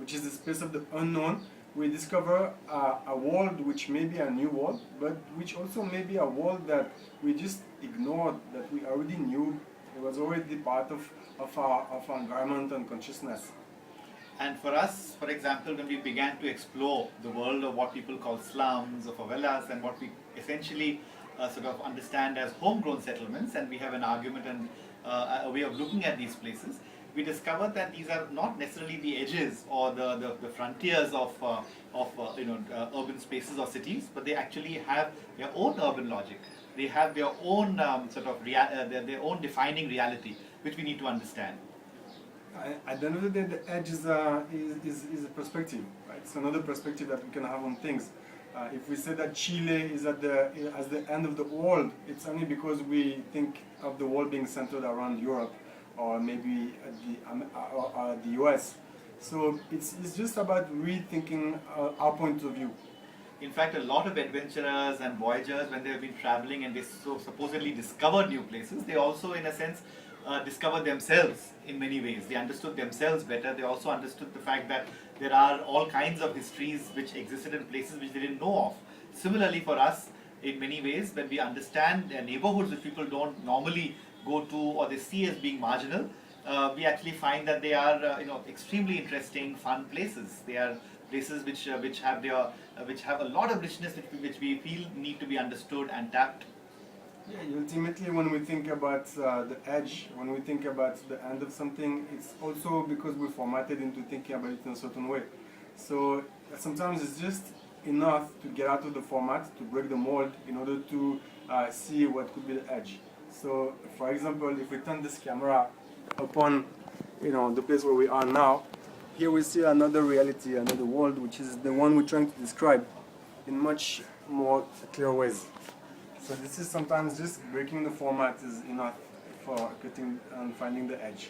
which is the space of the unknown, we discover a world which may be a new world, but which also may be a world that we just ignored, that we already knew. It was already part of our environment and consciousness. And for us, for example, when we began to explore the world of what people call slums or favelas and what we essentially sort of understand as homegrown settlements, and we have an argument and a way of looking at these places, we discovered that these are not necessarily the edges or the frontiers of urban spaces or cities, but they actually have their own urban logic. They have their own their own defining reality, which we need to understand. At the end of the day, the edge is a perspective, right? It's another perspective that we can have on things. If we say that Chile is at the end of the world, it's only because we think of the world being centered around Europe, or maybe the US. So it's just about rethinking our point of view. In fact, a lot of adventurers and voyagers, when they have been traveling and they supposedly discovered new places, they also, in a sense, discovered themselves in many ways. They understood themselves better. They also understood the fact that there are all kinds of histories which existed in places which they didn't know of. Similarly, for us, in many ways, when we understand neighborhoods which people don't normally go to or they see as being marginal, we actually find that they are extremely interesting, fun places. They are places which have a lot of richness which we feel need to be understood and tapped. Yeah, ultimately, when we think about the edge, when we think about the end of something, it's also because we're formatted into thinking about it in a certain way. So sometimes it's just enough to get out of the format, to break the mold, in order to see what could be the edge. So, for example, if we turn this camera upon, the place where we are now, here we see another reality, another world, which is the one we're trying to describe in much more clear ways. So this is sometimes just breaking the format is enough for cutting and finding the edge.